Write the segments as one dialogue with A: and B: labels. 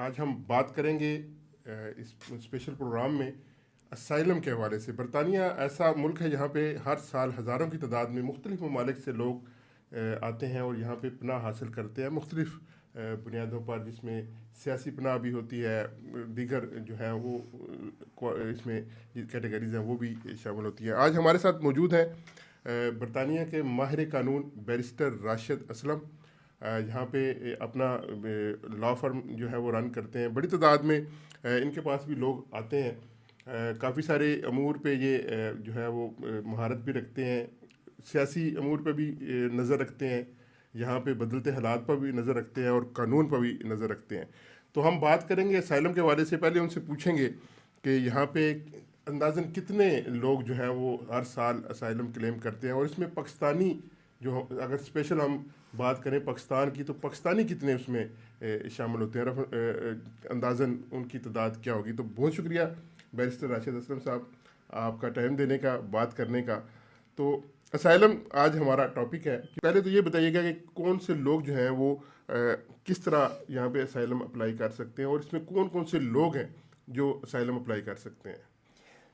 A: آج ہم بات کریں گے اس اسپیشل پروگرام میں اسائلم کے حوالے سے۔ برطانیہ ایسا ملک ہے جہاں پہ ہر سال ہزاروں کی تعداد میں مختلف ممالک سے لوگ آتے ہیں اور یہاں پہ پناہ حاصل کرتے ہیں مختلف بنیادوں پر، جس میں سیاسی پناہ بھی ہوتی ہے، دیگر جو ہے وہ اس میں کیٹیگریز ہیں وہ بھی شامل ہوتی ہیں۔ آج ہمارے ساتھ موجود ہیں برطانیہ کے ماہر قانون بیرسٹر راشد اسلم، یہاں پہ اپنا لا فرم جو ہے وہ رن کرتے ہیں۔ بڑی تعداد میں ان کے پاس بھی لوگ آتے ہیں، کافی سارے امور پہ یہ جو ہے وہ مہارت بھی رکھتے ہیں، سیاسی امور پہ بھی نظر رکھتے ہیں، یہاں پہ بدلتے حالات پر بھی نظر رکھتے ہیں اور قانون پر بھی نظر رکھتے ہیں۔ تو ہم بات کریں گے اسائلم کے حوالے سے۔ پہلے ان سے پوچھیں گے کہ یہاں پہ اندازاً کتنے لوگ جو ہیں وہ ہر سال اسائلم کلیم کرتے ہیں، اور اس میں پاکستانی جو اگر اسپیشل ہم بات کریں پاکستان کی، تو پاکستانی کتنے اس میں شامل ہوتے ہیں، اندازاً ان کی تعداد کیا ہوگی؟ تو بہت شکریہ بیرسٹر راشد اسلم صاحب آپ کا ٹائم دینے کا، بات کرنے کا۔ تو اسائلم آج ہمارا ٹاپک ہے۔ پہلے تو یہ بتائیے گا کہ کون سے لوگ جو ہیں وہ کس طرح یہاں پہ اسائلم اپلائی کر سکتے ہیں، اور اس میں کون کون سے لوگ ہیں جو اسائلم اپلائی کر سکتے ہیں؟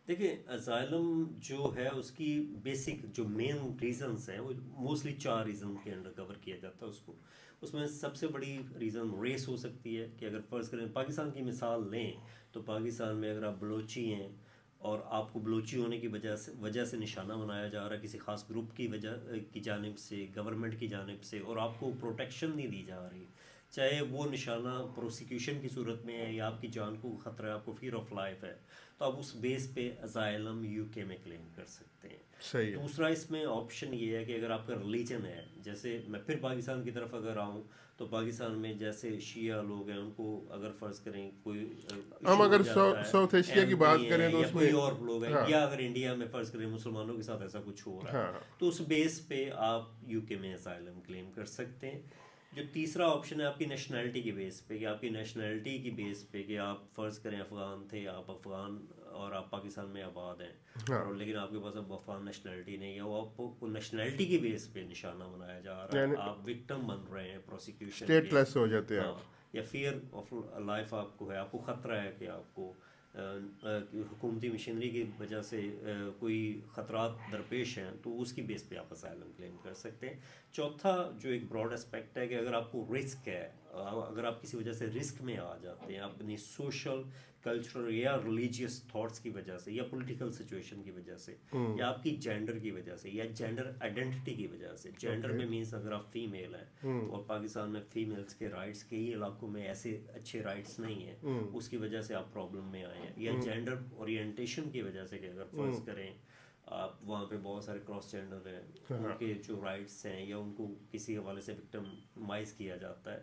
B: دیکھیں، اسائلم جو ہے اس کی بیسک جو مین ریزنز ہیں وہ موسٹلی 4 ریزن کے انڈر کور کیا جاتا ہے اس میں سب سے بڑی ریزن ریس ہو سکتی ہے کہ اگر فرض کریں پاکستان کی مثال لیں تو پاکستان میں اگر آپ بلوچی ہیں اور آپ کو بلوچی ہونے کی وجہ سے نشانہ بنایا جا رہا ہے کسی خاص گروپ کی جانب سے، گورنمنٹ کی جانب سے، اور آپ کو پروٹیکشن نہیں دی جا رہی، چاہے وہ نشانہ پروسیکیوشن کی صورت میں ہے یا آپ کی جان کو خطرہ ہے، آپ کو فیئر آف لائف ہے، تو آپ اس بیس پہ اسائلم یو کے میں کلیم کر سکتے ہیں۔
A: صحیح ہے۔
B: دوسرا اس میں آپشن یہ ہے کہ اگر آپ کا ریلیجن ہے، جیسے میں پھر پاکستان کی طرف اگر آؤں تو پاکستان میں جیسے شیعہ لوگ ہیں، ان کو اگر فرض کریں کوئی
A: ہم
B: ایشو ہو
A: اگر
B: جاتا ہے،
A: ساؤتھ ایشیا کی
B: ایم
A: بات
B: پی
A: کریں
B: ہیں
A: تو
B: یا
A: اس میں
B: کوئی اور لوگ ہیں،
A: ہاں
B: یا اگر انڈیا میں فرض کریں مسلمانوں کے ساتھ ایسا کچھ ہو رہا ہے،
A: ہاں
B: تو اس بیس پہ آپ یو کے میں اسائلم کلیم کر سکتے ہیں۔ جو تیسرا آپشن ہے آپ کی نیشنلٹی کی بیس پہ، کہ آپ کی نیشنلٹی کی بیس پہ کہ آپ فرض کریں افغان تھے، آپ افغان اور آپ پاکستان میں آباد ہیں،
A: ہاں
B: اور لیکن آپ کے پاس اب افغان نیشنلٹی نہیں ہے، وہ آپ کو نیشنلٹی کی بیس پہ نشانہ بنایا جا رہا ہے،
A: یعنی
B: آپ وکٹم بن رہے ہیں پروسیکیوشن
A: اسٹیٹ
B: کے،
A: لیس ہو جاتے ہیں
B: ہاں،
A: آپ۔
B: یا فیئر آف لائف آپ کو ہے، آپ کو خطرہ ہے کہ آپ کو حکومتی مشینری کی وجہ سے کوئی خطرات درپیش ہیں، تو اس کی بیس پہ آپ اسائلم کلیم کر سکتے ہیں۔ چوتھا جو ایک براڈ اسپیکٹ ہے کہ اگر آپ کو رسک ہے، اگر آپ کسی وجہ سے رسک میں آ جاتے ہیں اپنی سوشل، کلچرل یا ریلیجیس تھاٹس کی وجہ سے، یا پولیٹیکل سچویشن کی وجہ سے، یا آپ کی جینڈر کی وجہ سے، یا جینڈر آئیڈینٹی کی وجہ سے، جینڈر میں مینس اگر آپ فیمیل ہیں اور پاکستان میں فیمیلز کے رائٹس کئی علاقوں میں ایسے اچھے رائٹس نہیں ہیں، اس کی وجہ سے آپ پرابلم میں آئے ہیں، یا جینڈر اورینٹیشن کی وجہ سے کہ اگر فرض کریں آپ وہاں پہ بہت سارے کراس جینڈر ہیں، ان کے جو رائٹس ہیں یا ان کو کسی حوالے سے وکٹمائز کیا جاتا ہے،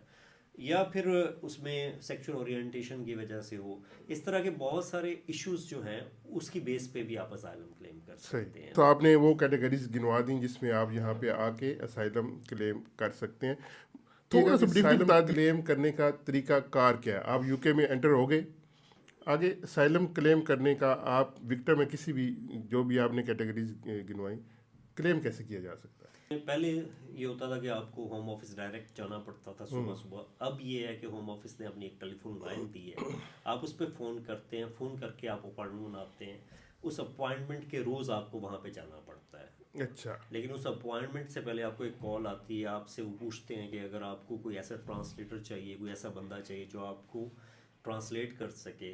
B: یا پھر اس میں سیکچول اورینٹیشن کی وجہ سے ہو، اس طرح کے بہت سارے ایشوز جو ہیں اس کی بیس پہ بھی آپ اسائلم کلیم کر سکتے
A: صحیح،
B: ہیں۔
A: تو آپ نے وہ کیٹیگریز گنوا دیں جس میں آپ یہاں پہ آ کے اسائلم کلیم کر سکتے ہیں۔ تھوڑا سا بریفلی بتا دیں کلیم کرنے کا طریقہ کار کیا ہے۔ آپ یو کے میں انٹر ہو گئے، آگے اسائلم کلیم کرنے کا آپ وکٹم میں کسی بھی جو بھی آپ نے کیٹیگریز گنوائی، کلیم کیسے کیا جا سکتا ہے؟
B: پہلے یہ ہوتا تھا کہ آپ کو ہوم آفس ڈائریکٹ جانا پڑتا تھا صبح صبح، اب یہ ہے کہ ہوم آفس نے اپنی ایک ٹیلی فون لائن دی ہے، آپ اس پہ فون کرتے ہیں، فون کر کے آپ اپائنٹمنٹ بناتے ہیں، اس اپوائنٹمنٹ کے روز آپ کو وہاں پہ جانا پڑتا ہے،
A: اچھا،
B: لیکن اس اپوائنٹمنٹ سے پہلے آپ کو ایک کال آتی ہے، آپ سے وہ پوچھتے ہیں کہ اگر آپ کو کوئی ایسا ٹرانسلیٹر چاہیے، کوئی ایسا بندہ چاہیے جو آپ کو ٹرانسلیٹ کر سکے،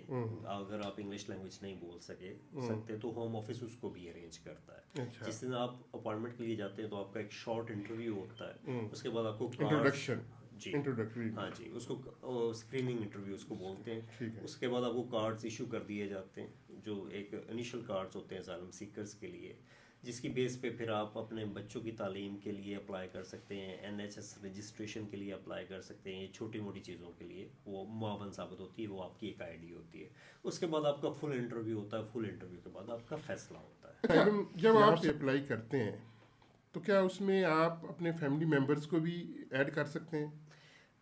B: اگر آپ انگلش لینگویج نہیں بول سکتے تو ہوم آفس اس کو بھی ارینج کرتا ہے۔
A: اچھا،
B: جس دن آپ اپوائنٹمنٹ کے لیے جاتے ہیں تو آپ کا ایک شارٹ انٹرویو ہوتا ہے، اس کے بعد آپ کو کارڈس،
A: انٹروڈکشن،
B: جی
A: انٹروڈکٹری،
B: ہاں جی، اس کو اسکریننگ انٹرویو اس کو بولتے ہیں،
A: ٹھیک ہے۔
B: اس کے بعد آپ کو کارڈز ایشو کر دیے جاتے ہیں جو ایک انیشل کارڈز ہوتے ہیں اسائلم سیکرز کے لیے، جس کی بیس پہ پھر آپ اپنے بچوں کی تعلیم کے لیے اپلائی کر سکتے ہیں، این ایچ ایس رجسٹریشن کے لیے اپلائی کر سکتے ہیں، یہ چھوٹی موٹی چیزوں کے لیے وہ معاون ثابت ہوتی ہے، وہ آپ کی ایک آئی ڈی ہوتی ہے۔ اس کے بعد آپ کا فل انٹرویو ہوتا ہے، فل انٹرویو کے بعد آپ کا فیصلہ ہوتا ہے۔
A: اچھا، جب آپ اپلائی کرتے ہیں تو کیا اس میں آپ اپنے فیملی ممبرس کو بھی ایڈ کر سکتے ہیں؟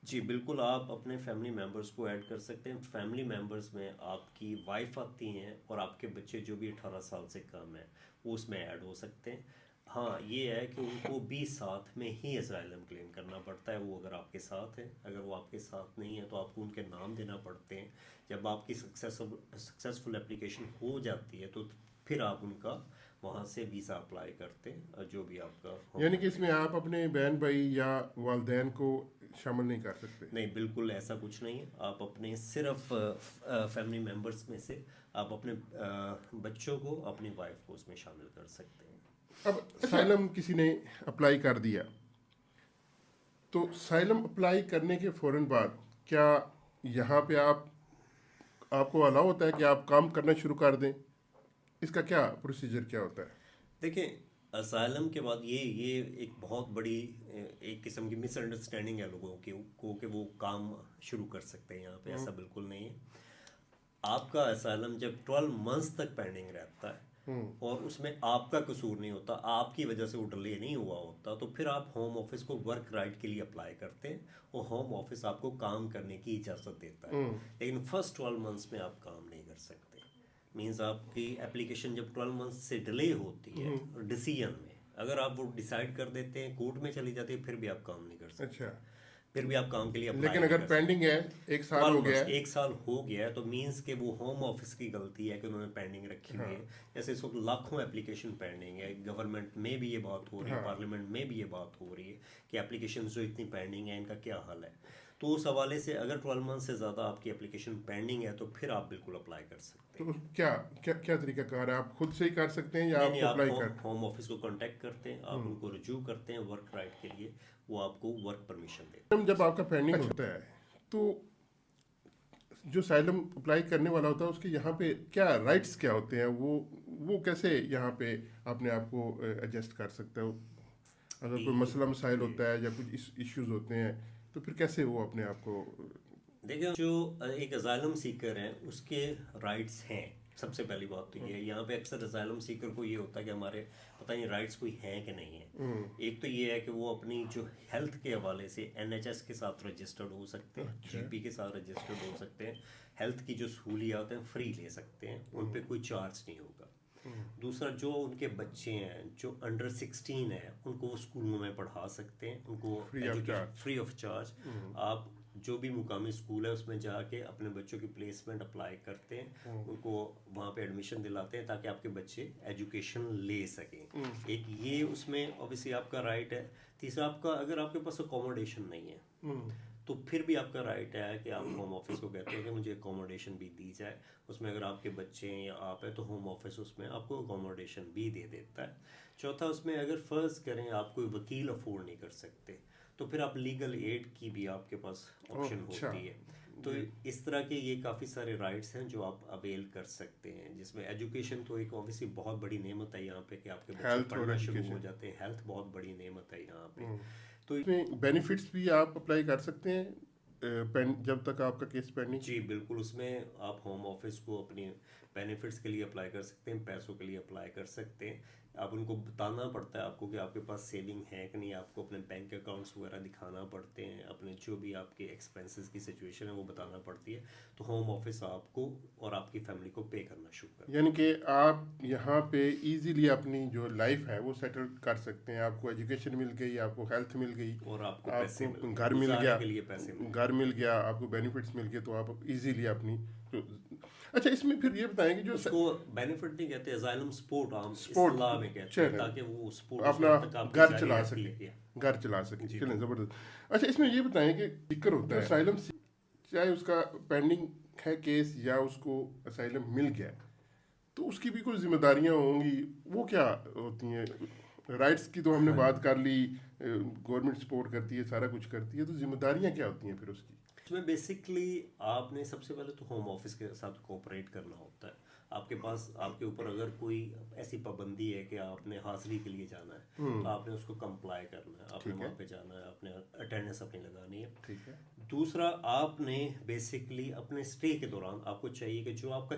B: جی بالکل، آپ اپنے فیملی ممبرس کو ایڈ کر سکتے ہیں۔ فیملی ممبرس میں آپ کی وائف آتی ہیں اور آپ کے بچے جو بھی 18 سال سے کم ہیں وہ اس میں ایڈ ہو سکتے ہیں۔ ہاں یہ ہے کہ ان کو بھی ساتھ میں ہی اسائلم کلیم کرنا پڑتا ہے، وہ اگر آپ کے ساتھ ہے، اگر وہ آپ کے ساتھ نہیں ہے تو آپ کو ان کے نام دینا پڑتے ہیں۔ جب آپ کی سکسیسفل اپلیکیشن ہو جاتی ہے تو پھر آپ ان کا وہاں سے ویزا اپلائی کرتے ہیں، اور جو بھی آپ کا
A: یعنی کہ اس میں آپ اپنے بہن بھائی یا والدین کو شامل نہیں کر سکتے؟
B: نہیں، بالکل ایسا کچھ نہیں ہے۔ آپ اپنے صرف فیملی ممبرس میں سے آپ اپنے بچوں کو، اپنی وائف کو اس میں شامل کر سکتے ہیں۔
A: اب سائلم کسی نے اپلائی کر دیا تو سائلم اپلائی کرنے کے فوراً بعد کیا یہاں پہ آپ کو الاؤ ہوتا ہے کہ آپ کام کرنا شروع کر دیں؟ اس کا کیا پروسیجر کیا ہوتا ہے؟
B: دیکھیں، اسائلم کے بعد یہ ایک بہت بڑی ایک قسم کی مس انڈرسٹینڈنگ ہے لوگوں کی کو کہ وہ کام شروع کر سکتے ہیں یہاں پہ۔ ایسا بالکل نہیں ہے۔ آپ کا اسائلم جب 12 منتھس تک پینڈنگ رہتا ہے اور اس میں آپ کا قصور نہیں ہوتا، آپ کی وجہ سے وہ ڈیلے نہیں ہوا ہوتا، تو پھر آپ ہوم آفس کو ورک رائٹ کے لیے اپلائی کرتے ہیں اور ہوم آفس آپ کو کام کرنے کی اجازت دیتا ہے۔ لیکن فرسٹ 12 منتھس میں آپ کام نہیں کر سکتے۔ مینز آپ کی اپلیکیشن جب 12 منتھس سے ڈیلے ہوتی ہے ڈیسیژن میں، اگر آپ وہ ڈیسائیڈ کر دیتے ہیں، کورٹ میں چلی جاتی ہے، پھر بھی آپ کام نہیں کر سکتے۔
A: اچھا،
B: پھر بھی آپ کام کے لیے اپلائی
A: لیکن
B: نہیں
A: اگر
B: کر سکتے۔
A: پینڈنگ ہے، ایک سال
B: 12
A: ہو گیا
B: months،
A: ہے،
B: ایک سال ہو گیا ہے تو مینس کہ وہ ہوم آفس کی غلطی ہے کہ انہوں نے پینڈنگ رکھی ہوئی ہے۔ جیسے اس وقت لاکھوں اپلیکیشن پینڈنگ ہے، گورنمنٹ میں بھی یہ بات ہو رہی ہے، پارلیمنٹ میں بھی یہ بات ہو رہی ہے کہ اپلیکیشن جو اتنی پینڈنگ ہے ان کا کیا حل ہے۔ تو اس حوالے سے اگر 12 منتھ سے زیادہ آپ کی اپلیکیشن پینڈنگ ہے تو پھر آپ بالکل اپلائی کر سکتے ہیں۔
A: تو کیا طریقہ کار ہے؟ آپ خود سے ہی کر سکتے ہیں یا
B: نہیں
A: آپ
B: نہیں،
A: کو
B: آپ
A: اپلائی کر؟
B: ہوم آفس کو کانٹیکٹ کرتے ہیں، آپ ان کو رجوع کرتے ہیں ورک رائٹ کے لیے، وہ آپ کو ورک پرمیشن دیتے
A: جب آپ کا پینڈنگ ہوتا ہے تو جو سائلم اپلائی کرنے والا ہوتا ہے اس کے یہاں پہ کیا رائٹس کیا ہوتے ہیں؟ وہ کیسے یہاں پہ اپنے آپ کو ایڈجسٹ کر سکتا ہے؟ اگر کوئی مسئلہ مسائل ہوتا ہے یا کچھ ایشوز ہوتے ہیں تو پھر کیسے وہ اپنے آپ کو؟
B: دیکھیں، جو ایک اسائلم سیکر ہے اس کے رائٹس ہیں۔ سب سے پہلی بات تو یہ ہے، یہاں پہ اکثر اسائلم سیکر کو یہ ہوتا ہے کہ ہمارے پتہ نہیں رائٹس کوئی ہیں کہ نہیں ہیں۔ ایک تو یہ ہے کہ وہ اپنی جو ہیلتھ کے حوالے سے NHS کے ساتھ رجسٹرڈ ہو سکتے ہیں، GP کے ساتھ رجسٹرڈ ہو سکتے ہیں، ہیلتھ کی جو سہولیات ہیں فری لے سکتے ہیں، ان پہ کوئی چارج نہیں ہوگا۔ دوسرا، جو ان کے بچے ہیں جو انڈر 16 ہیں ان کو وہ اسکولوں میں پڑھا سکتے ہیں، ان کو فری آف چارج۔ آپ جو بھی مقامی اسکول ہے اس میں جا کے اپنے بچوں کی پلیسمنٹ اپلائی کرتے ہیں، ان کو وہاں پہ ایڈمیشن دلاتے ہیں تاکہ آپ کے بچے ایجوکیشن لے سکیں۔ ایک یہ اس میں اوبیسلی آپ کا رائٹ ہے۔ تیسرا، آپ کا اگر آپ کے پاس اکوموڈیشن نہیں ہے تو پھر بھی آپ کا رائٹ ہے کہ آپ ہوم آفس کو کہتے ہیں کہ مجھے اکوموڈیشن بھی دی جائے۔ اس میں اگر آپ کے بچے ہیں یا آپ ہیں تو ہوم آفس اس میں آپ کو اکوموڈیشن بھی دے دیتا ہے۔ چوتھا، اس میں اگر فرض کریں آپ کوئی وکیل افورڈ نہیں کر سکتے تو پھر آپ لیگل ایڈ کی بھی آپ کے پاس آپشن ہوتی ہے۔ تو اس طرح کے یہ کافی سارے رائٹس ہیں جو آپ اویل کر سکتے ہیں، جس میں ایجوکیشن تو ایک اوبیسلی بہت بڑی نعمت ہے یہاں پہ کہ آپ کے بچے پڑھنا شروع ہو جاتے ہیں۔ ہیلتھ بہت بڑی نعمت ہے یہاں پہ۔ تو
A: اس میں بینیفٹس بھی آپ اپلائی کر سکتے ہیں جب تک آپ کا کیس پینڈنگ؟
B: جی بالکل، اس میں آپ ہوم آفس کو اپنی بینیفٹس کے لیے اپلائی کر سکتے ہیں، پیسوں کے لیے اپلائی کر سکتے ہیں۔ آپ ان کو بتانا پڑتا ہے آپ کو کہ آپ کے پاس سیونگ ہے کہ نہیں، آپ کو اپنے بینک اکاؤنٹس وغیرہ دکھانا پڑتے ہیں، اپنے جو بھی آپ کے ایکسپینسز کی سچویشن ہے وہ بتانا پڑتی ہے، تو ہوم آفس آپ کو اور آپ کی فیملی کو پے کرنا شروع کر۔
A: یعنی کہ آپ یہاں پہ ایزیلی اپنی جو لائف ہے وہ سیٹل کر سکتے ہیں۔ آپ کو ایجوکیشن مل گئی، آپ کو ہیلتھ مل گئی،
B: اور آپ کو
A: گھر مل گیا،
B: کے لیے پیسے
A: گھر مل گیا، آپ کو بینیفٹس مل گئے، تو آپ ایزیلی اپنی۔ اچھا، اس میں پھر یہ بتائیں کہ جو
B: اس کو بینیفٹ نہیں کہتے، اسائلم سپورٹ عام اصطلاح میں کہتے ہیں، تاکہ وہ سپورٹ
A: اپنا گھر چلا سکے، چلیں زبردست۔ اچھا، اس میں یہ بتائیں کہ ذکر ہوتا ہے اسائلم، چاہے اس کا پینڈنگ ہے کیس یا اس کو اسائلم مل گیا تو اس کی بھی کچھ ذمہ داریاں ہوں گی، وہ کیا ہوتی ہیں؟ رائٹس کی تو ہم نے بات کر لی، گورنمنٹ سپورٹ کرتی ہے، سارا کچھ کرتی ہے، تو ذمہ داریاں کیا ہوتی ہیں پھر اس کی؟
B: اس میں بیسکلی آپ نے سب سے پہلے تو ہوم آفس کے ساتھ کوآپریٹ کرنا ہوتا ہے۔ آپ کے پاس، آپ کے اوپر اگر کوئی ایسی پابندی ہے کہ آپ نے حاضری کے لیے جانا ہے تو آپ نے اس کو کمپلائی کرنا ہے، آپ نے وہاں پہ جانا ہے، آپ نے اٹینڈنس اپنی لگانی ہے۔
A: ٹھیک ہے۔
B: دوسرا، آپ نے بیسکلی اپنے اسٹے کے دوران آپ کو چاہیے کہ جو آپ کا